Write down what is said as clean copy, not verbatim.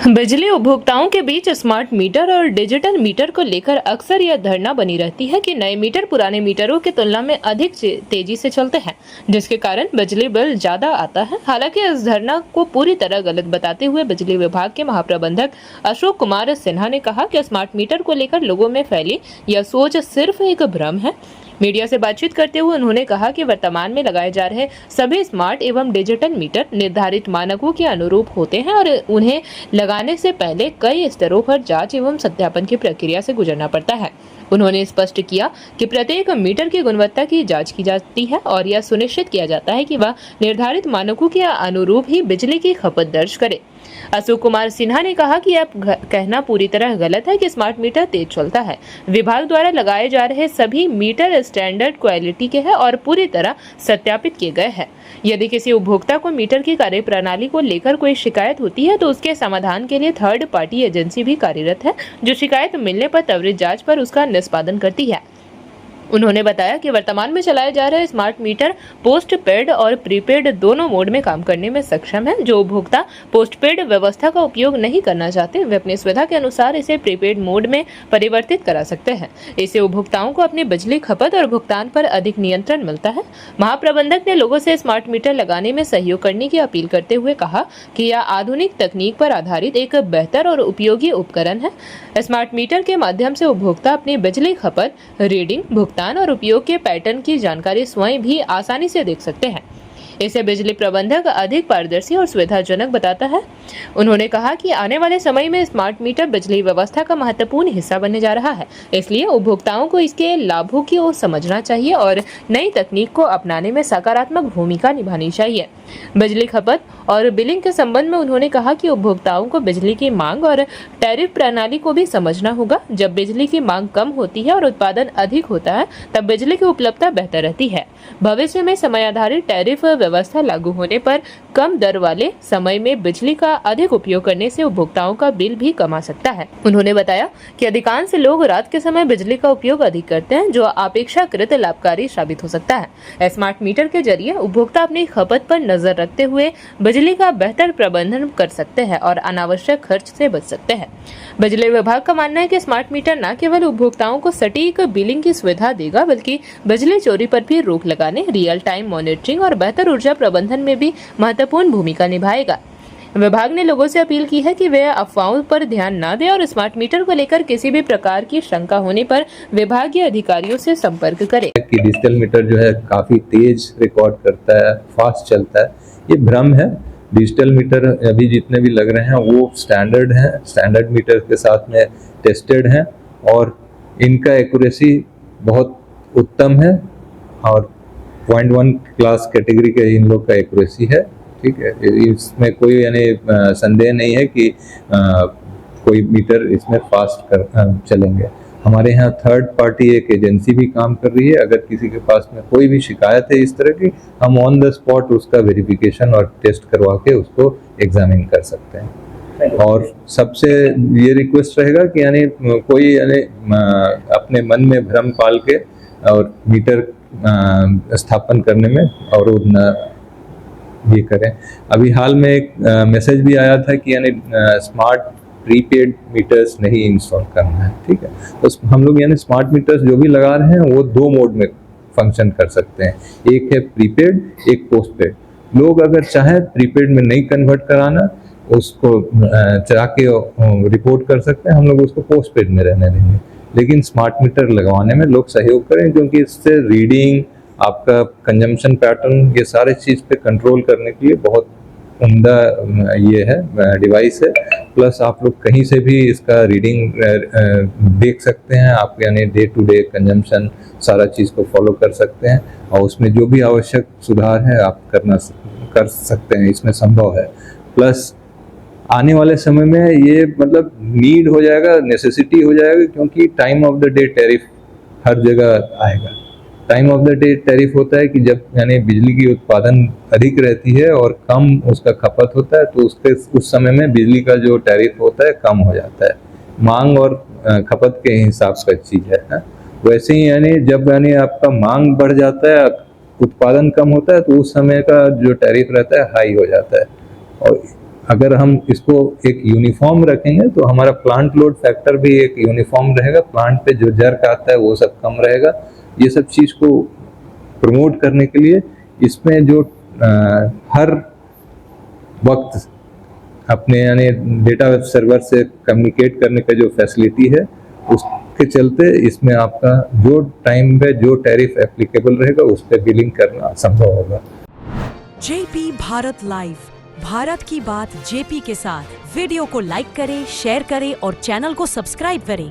बिजली उपभोक्ताओं के बीच स्मार्ट मीटर और डिजिटल मीटर को लेकर अक्सर यह धारणा बनी रहती है कि नए मीटर पुराने मीटरों की तुलना में अधिक तेजी से चलते हैं, जिसके कारण बिजली बिल ज्यादा आता है। हालांकि इस धारणा को पूरी तरह गलत बताते हुए बिजली विभाग के महाप्रबंधक अशोक कुमार सिन्हा ने कहा कि स्मार्ट मीटर को लेकर लोगों में फैली यह सोच सिर्फ एक भ्रम है। मीडिया से बातचीत करते हुए उन्होंने कहा कि वर्तमान में लगाए जा रहे सभी स्मार्ट एवं डिजिटल मीटर निर्धारित मानकों के अनुरूप होते हैं और उन्हें लगाने से पहले कई स्तरों पर जांच एवं सत्यापन की प्रक्रिया से गुजरना पड़ता है। उन्होंने स्पष्ट किया कि प्रत्येक मीटर की गुणवत्ता की जांच की जाती है और यह सुनिश्चित किया जाता है कि वह निर्धारित मानकों के अनुरूप ही बिजली की खपत दर्ज करे। अशोक कुमार सिन्हा ने कहा कि यह कहना पूरी तरह गलत है कि स्मार्ट मीटर तेज चलता है। विभाग द्वारा लगाए जा रहे सभी मीटर स्टैंडर्ड क्वालिटी के हैं और पूरी तरह सत्यापित किए गए हैं। यदि किसी उपभोक्ता को मीटर की कार्यप्रणाली को लेकर कोई शिकायत होती है तो उसके समाधान के लिए थर्ड पार्टी एजेंसी भी कार्यरत है, जो शिकायत मिलने पर त्वरित जांच पर उसका निष्पादन करती है। उन्होंने बताया कि वर्तमान में चलाए जा रहे स्मार्ट मीटर पोस्ट पेड और प्रीपेड दोनों मोड में काम करने में सक्षम है। जो उपभोक्ता पोस्ट पेड व्यवस्था का उपयोग नहीं करना चाहते वे अपनी सुविधा के अनुसार इसे प्रीपेड मोड में परिवर्तित करा सकते हैं। इससे उपभोक्ताओं को अपनी बिजली खपत और भुगतान पर अधिक नियंत्रण मिलता है। महाप्रबंधक ने लोगों से स्मार्ट मीटर लगाने में सहयोग करने की अपील करते हुए कहा कि यह आधुनिक तकनीक पर आधारित एक बेहतर और उपयोगी उपकरण है। स्मार्ट मीटर के माध्यम से उपभोक्ता अपनी बिजली खपत, रीडिंग, भुगतान और उपयोग के पैटर्न की जानकारी स्वयं भी आसानी से देख सकते हैं। इसे बिजली प्रबंधक अधिक पारदर्शी और सुविधाजनक बताता है। उन्होंने कहा कि आने वाले समय में स्मार्ट मीटर बिजली व्यवस्था का महत्वपूर्ण हिस्सा बनने जा रहा है, इसलिए उपभोक्ताओं को इसके लाभों की ओर समझना चाहिए और नई तकनीक को अपनाने में सकारात्मक भूमिका निभानी चाहिए। बिजली खपत और बिलिंग के संबंध में उन्होंने कहा कि उपभोक्ताओं को बिजली की मांग और टैरिफ प्रणाली को भी समझना होगा। जब बिजली की मांग कम होती है और उत्पादन अधिक होता है, तब बिजली की उपलब्धता बेहतर रहती है। भविष्य में समय आधारित टैरिफ व्यवस्था लागू होने पर कम दर वाले समय में बिजली का अधिक उपयोग करने से उपभोक्ताओं का बिल भी कम आ सकता है। उन्होंने बताया कि अधिकांश लोग रात के समय बिजली का उपयोग अधिक करते हैं, जो अपेक्षाकृत लाभकारी साबित हो सकता है। स्मार्ट मीटर के जरिए उपभोक्ता अपनी खपत पर नजर रखते हुए बिजली का बेहतर प्रबंधन कर सकते हैं और अनावश्यक खर्च से बच सकते हैं। बिजली विभाग का मानना है कि स्मार्ट मीटर न केवल उपभोक्ताओं को सटीक बिलिंग की सुविधा देगा, बल्कि बिजली चोरी पर भी रोक लगाने, रियल टाइम मॉनिटरिंग और बेहतर ऊर्जा प्रबंधन में भी महत्वपूर्ण भूमिका निभाएगा। विभाग ने लोगों से अपील की है कि वे अफवाहों पर ध्यान न दें और स्मार्ट मीटर को लेकर किसी भी प्रकार की शंका होने पर विभागीय अधिकारियों से संपर्क करें। कि डिजिटल मीटर जो है काफी तेज रिकॉर्ड करता है, फास्ट चलता है, ये भ्रम है। डिजिटल मीटर अभी जितने भी लग रहे हैं वो स्टैंडर्ड हैं, स्टैंडर्ड मीटर के साथ में टेस्टेड हैं और इनका एक्यूरेसी बहुत उत्तम है और 0.1 क्लास कैटेगरी के इन लोग का एक्यूरेसी है। ठीक है, इसमें कोई यानी संदेह नहीं है कि कोई मीटर इसमें फास्ट चलेंगे। हमारे यहाँ थर्ड पार्टी एक एजेंसी भी काम कर रही है। अगर किसी के पास में कोई भी शिकायत है इस तरह की, हम ऑन द स्पॉट उसका वेरिफिकेशन और टेस्ट करवा के उसको एग्जामिन कर सकते हैं। और सबसे ये रिक्वेस्ट रहेगा कि यानी कोई यानी अपने मन में भ्रम पाल के और मीटर स्थापन करने में और न ये करें। अभी हाल में एक मैसेज भी आया था कि यानी स्मार्ट प्रीपेड मीटर्स नहीं इंस्टॉल करना है। ठीक है, तो हम लोग यानी स्मार्ट मीटर्स जो भी लगा रहे हैं वो दो मोड में फंक्शन कर सकते हैं, एक है प्रीपेड, एक पोस्टपेड। लोग अगर चाहें प्रीपेड में नहीं कन्वर्ट कराना, उसको जाके रिपोर्ट कर सकते हैं, हम लोग उसको पोस्टपेड में रहने देंगे। लेकिन स्मार्ट मीटर लगवाने में लोग सहयोग करें, क्योंकि इससे रीडिंग, आपका कंजम्पशन पैटर्न, ये सारे चीज़ पे कंट्रोल करने के लिए बहुत उम्दा ये है डिवाइस है। प्लस आप लोग कहीं से भी इसका रीडिंग देख सकते हैं, आप यानी डे टू डे कंजम्पशन सारा चीज़ को फॉलो कर सकते हैं और उसमें जो भी आवश्यक सुधार है आप कर सकते हैं, इसमें संभव है। प्लस आने वाले समय में ये मतलब नीड हो जाएगा, नेसेसिटी हो जाएगा, क्योंकि time of the day tariff हर जगह आएगा। Time of the day tariff होता है कि जब यानी बिजली की उत्पादन अधिक रहती है और कम उसका खपत होता है, तो उस समय में बिजली का जो टैरिफ होता है कम हो जाता है। मांग और खपत के हिसाब का चीज़ है। वैसे ही यानी जब यानी आपका मांग बढ़ जाता है, उत्पादन कम होता है, तो उस समय का जो टैरिफ रहता है हाई हो जाता है। और अगर हम इसको एक यूनिफॉर्म रखेंगे तो हमारा प्लांट लोड फैक्टर भी एक यूनिफॉर्म रहेगा, प्लांट पे जो जर्क आता है वो सब कम रहेगा। ये सब चीज़ को प्रमोट करने के लिए इसमें जो हर वक्त अपने यानी डेटा सर्वर से कम्युनिकेट करने का जो फैसिलिटी है उसके चलते इसमें आपका जो टाइम पे जो टैरिफ एप्लीकेबल रहेगा उस पर बिलिंग करना संभव होगा। जेपी भारत लाइव, भारत की बात जेपी के साथ। वीडियो को लाइक करें, शेयर करें और चैनल को सब्सक्राइब करें।